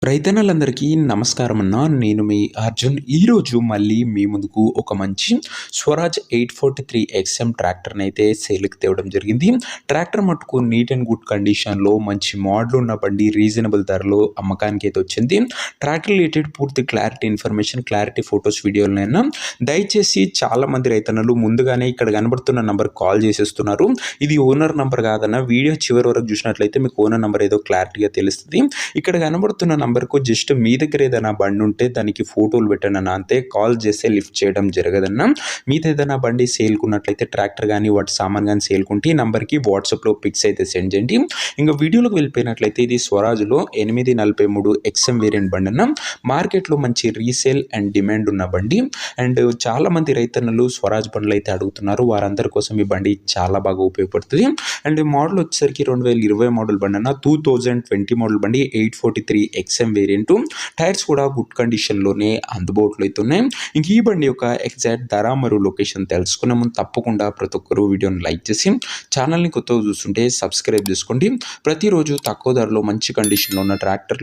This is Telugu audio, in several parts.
రైతన్నలందరికీ నమస్కారం అన్న. నేను మీ అర్జున్. ఈరోజు మళ్ళీ మీ ముందుకు ఒక మంచి స్వరాజ్ 843 XM ట్రాక్టర్ని అయితే సేల్కి తేవడం జరిగింది. ట్రాక్టర్ మట్టుకు నీట్ అండ్ గుడ్ కండిషన్లో మంచి మోడల్ ఉన్న బండి రీజనబుల్ ధరలో అమ్మకానికి అయితే వచ్చింది. ట్రాక్టర్ రిలేటెడ్ పూర్తి క్లారిటీ ఇన్ఫర్మేషన్, క్లారిటీ ఫొటోస్, వీడియోలైనా దయచేసి చాలామంది రైతన్నలు ముందుగానే ఇక్కడ కనబడుతున్న నంబర్ కాల్ చేసేస్తున్నారు. ఇది ఓనర్ నంబర్ కాదన్న. వీడియో చివరి వరకు చూసినట్లయితే మీకు ఓనర్ నంబర్ ఏదో క్లారిటీగా తెలుస్తుంది. ఇక్కడ కనబడుతున్న నంబర్కు జస్ట్ మీ దగ్గర ఏదైనా బండి ఉంటే దానికి ఫోటోలు పెట్టండి అంతే. కాల్ చేస్తే లిఫ్ట్ చేయడం జరగదన్న. మీది ఏదైనా బండి సేల్కున్నట్లయితే ట్రాక్టర్ కానీ వాటి సామాన్ కానీ సేల్కుంటే ఈ నంబర్కి వాట్సాప్లో పిక్స్ అయితే సెండ్ చేయండి. ఇంకా వీడియోలోకి వెళ్ళిపోయినట్లయితే ఇది స్వరాజ్లో 843 XM వేరియంట్ బండి అన్న. మార్కెట్లో మంచి రీసేల్ అండ్ డిమాండ్ ఉన్న బండి. అండ్ చాలామంది రైతన్నలు స్వరాజ్ బండ్లు అయితే అడుగుతున్నారు. వారందరి కోసం ఈ బండి చాలా బాగా ఉపయోగపడుతుంది. అండ్ మోడల్ వచ్చేసరికి 2020 మోడల్ బండి అన్న. 2020 మోడల్ బండి 843 XM వేరియంట్. టైర్స్ కూడా గుడ్ కండిషన్లోనే అందుబాటులో అయితే ఉన్నాయి. ఇంక ఈ బండి యొక్క ఎగ్జాక్ట్ ధర మరియు లొకేషన్ తెలుసుకునే ముందు తప్పకుండా ప్రతి ఒక్కరు వీడియోని లైక్ చేసి ఛానల్ని కొత్తగా చూస్తుంటే సబ్స్క్రైబ్ చేసుకోండి. ప్రతిరోజు తక్కువ ధరలో మంచి కండిషన్లో ఉన్న ట్రాక్టర్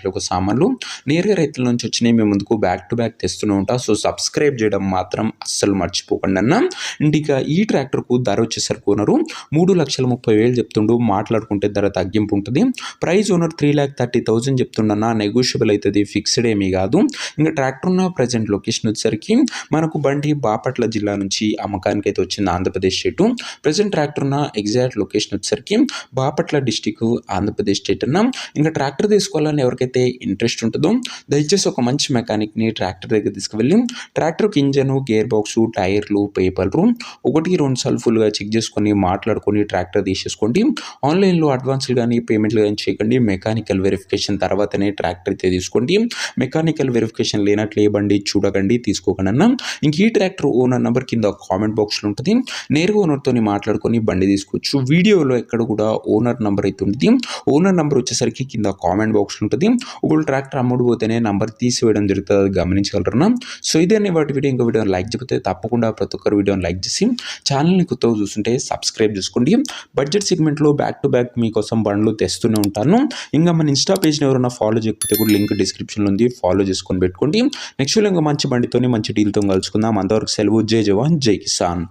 యొక్క సామాన్లు నేరుగా రైతుల నుంచి వచ్చినాయి మేము ముందుకు బ్యాక్ టు బ్యాక్ తెస్తూనే ఉంటా. సో సబ్స్క్రైబ్ చేయడం మాత్రం అస్సలు మర్చిపోకండి అన్న. అండ్ ఇక ఈ ట్రాక్టర్కు ధర వచ్చేసరికి ఓనరు 3,30,000 చెప్తుండు. మాట్లాడుకుంటే ధర తగ్గింపు ఉంటుంది. Price owner 3,30,000 చెప్తుండన్నా. నెగోషియబుల్ అవుతుంది, ఫిక్స్డ్ ఏమీ కాదు. ఇంకా ట్రాక్టర్ ఉన్న ప్రజెంట్ లొకేషన్ వచ్చేసరికి మనకు బండి బాపట్ల జిల్లా నుంచి అమ్మకానికి అయితే వచ్చింది, ఆంధ్రప్రదేశ్ స్టేట్. ప్రజెంట్ ట్రాక్టర్ ఉన్న ఎగ్జాక్ట్ లొకేషన్ వచ్చేసరికి బాపట్ల డిస్టిక్, ఆంధ్రప్రదేశ్ స్టేట్ అన్న. ఇంకా ట్రాక్టర్ తీసుకోవాలని ఎవరికైతే ఇంట్రెస్ట్ ఉంటుందో దయచేసి ఒక మంచి మెకానిక్ని ట్రాక్టర్ దగ్గర తీసుకువెళ్ళి ట్రాక్టర్కి ఇంజన్, గేర్ బాక్సు, టైర్లు, పేపర్లు 1-2 సార్లు ఫుల్గా చెక్ చేసుకొని మాట్లాడుకొని ట్రాక్టర్ తీసేసుకోండి. ఆన్లైన్లో అడ్వాన్స్లు కానీ పేమెంట్లు కానీ చేయకండి. మెకానికల్ వెరిఫికేషన్ తర్వాతనే ట్రాక్టర్ అయితే తీసుకోండి. మెకానికల్ వెరిఫికేషన్ లేనట్లు ఏ బండి చూడకండి, తీసుకోకండి అన్న. ఇంక ఈ ట్రాక్టర్ ఓనర్ నెంబర్ కింద కామెంట్ బాక్స్లో ఉంటుంది. నేరుగా ఓనర్తో మాట్లాడుకొని బండి తీసుకోవచ్చు. వీడియోలో ఎక్కడ కూడా ఓనర్ నెంబర్ అయితే ఉంటుంది. ఓనర్ నెంబర్ వచ్చేసరికి కింద కామెంట్ బాక్స్లో ఉంటుంది. ఒకవేళ ట్రాక్టర్ అమ్ముడు పోతేనే నెంబర్ తీసివేయడం జరుగుతుంది, గమనించగలరు. సో ఇదే వాటి వీడియో. ఇంకో వీడియో లైక్ చెప్తే తప్పకుండా ప్రతి ఒక్కరు వీడియోని లైక్ చేసి ఛానల్ని కొత్తగా చూస్తుంటే సబ్స్క్రైబ్ చేసుకోండి. బడ్జెట్ సెగ్మెంట్లో బ్యాక్ టు బ్యాక్ మీకోసం బండ్లు తెస్తూనే ఉంటాను. ఇంకా మన ఇన్స్టా పేజ్ని ఎవరైనా ఫాలో చేయకపోతే కూడా లింక్ డిస్క్రిప్షన్లో ఉంది, ఫాలో చేసుకొని పెట్టుకోండి. నెక్స్ట్ ఇంకా మంచి బండితోని మంచి డీల్తో కలుసుకుందాం. అంతవరకు సెలవు. జై జవాన్, జై కిసాన్.